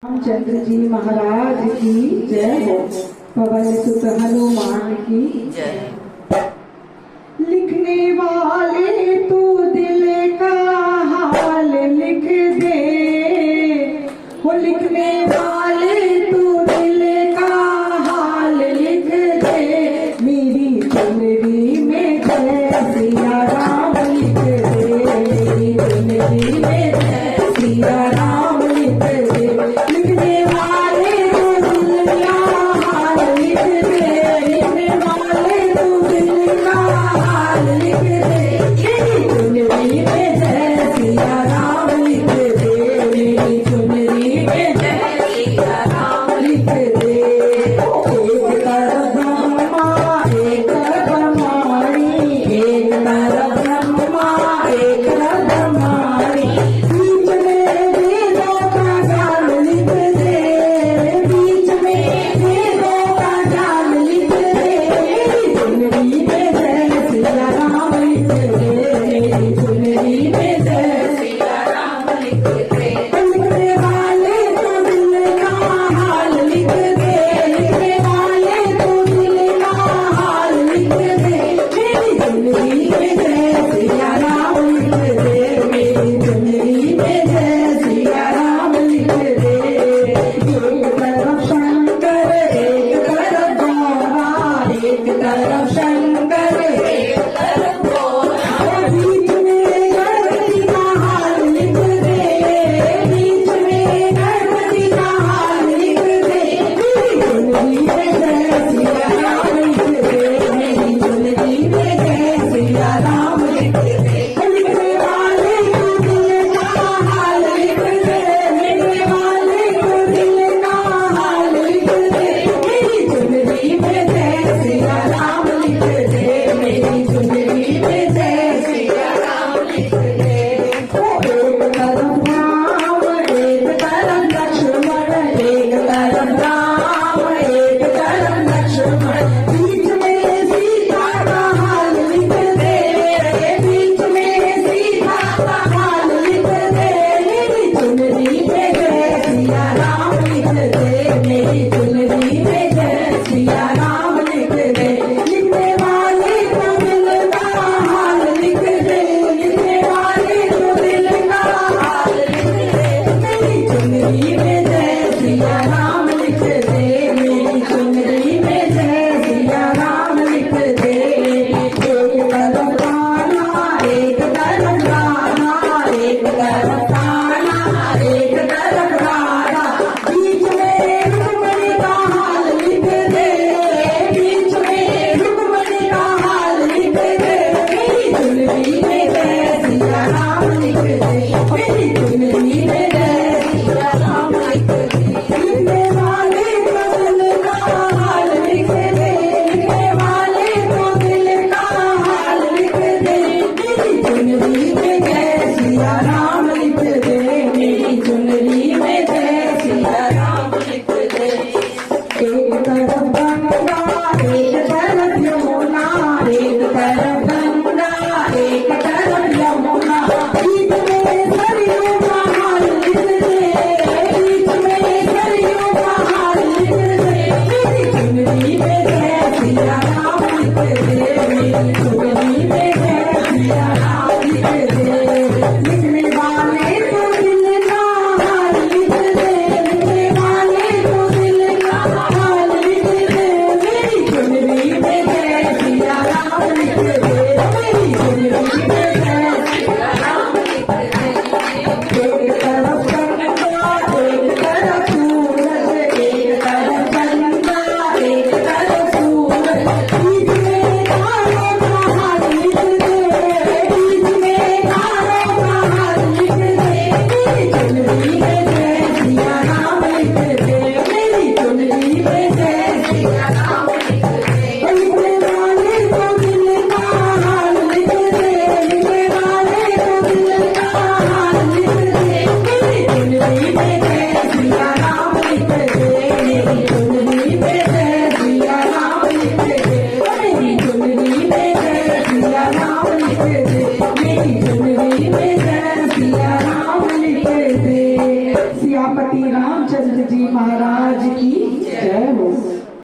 रामचंद्र जी महाराज की जय हो। पवन सुत हनुमान की जय। लिखने वाले तू दिल का हाल लिख दे, वो लिखने वाले तू दिल का हाल लिख दे। मेरी चुनरी में जय सिया राम लिख दे, मेरी चुनरी में जय सिया राम लिख दे। लिखने वाले तू दिल का हाल लिख दे, लिखने वाले तू दिल का हाल लिख दे। मेरी चुनरी में जय सिया राम लिख दे, मेरी चुनरी में जय सिया राम लिख दे। एक तरफ ब्रह्मा एक ब्रह्माणी, एक तरफ ब्रह्मा एक ब्रह्माणी। बीच में वेदों का जाल लिख दे, बीच में वेदों का जाल लिख दे। मेरी चुनरी में जय सिया राम लिख दे, मेरी चुनरी में जय सिया राम लिख दे। लिखने वाले तो दिल का हाल लिख दे, लिखने वाले तो दिल का हाल लिख दे। मेरी चुनरी में जय सिया राम लिख दे, मेरी चुनरी में जय सिया राम लिख दे। एक तरफ शंकर एक तरफ गौरा, एक तरफ शंकर एक तरफ गौरा। बीच में गणपति का हाल लिख दे, बीच में गणपति का हाल लिख दे। मेरी चुनरी में जय सिया राम लिख दे, मेरी चुनरी में जय सिया राम लिख दे। लिखने वाले को दिल का हाल लिख दे, लिखने वाले को दिल का हाल लिख दे। मेरी चुनरी में जय सिया राम लिख दे, मेरी चुनरी में जय सिया राम लिख दे। एक तरफ राम एक तरफ लक्ष्मण, एक तरफ राम एक तरफ लक्ष्मण। बीच में सीता का हाल लिख दे, बीच में सीता का हाल लिख दे। मेरी चुनरी में जय सिया राम लिख दे, मेरी चुनरी में जय सिया राम लिख दे। लिखने वाले को दिल का हाल लिख दे, लिखने वाले को दिल का हाल लिख दे। मेरी चुनरी में जय सिया राम लिख दे, मेरी चुनरी में जय सिया राम लिख दे। एक तरफ कान्हा एक तरफ राधा, एक तरफ कान्हा एक तरफ राधा। बीच में रुक्मणी का हाल लिख दे, बीच में रुक्मणी का हाल लिख दे। मेरी चुनरी में जय सिया राम लिख दे, मेरी चुनरी में जय सिया राम लिख दे। जी महाराज की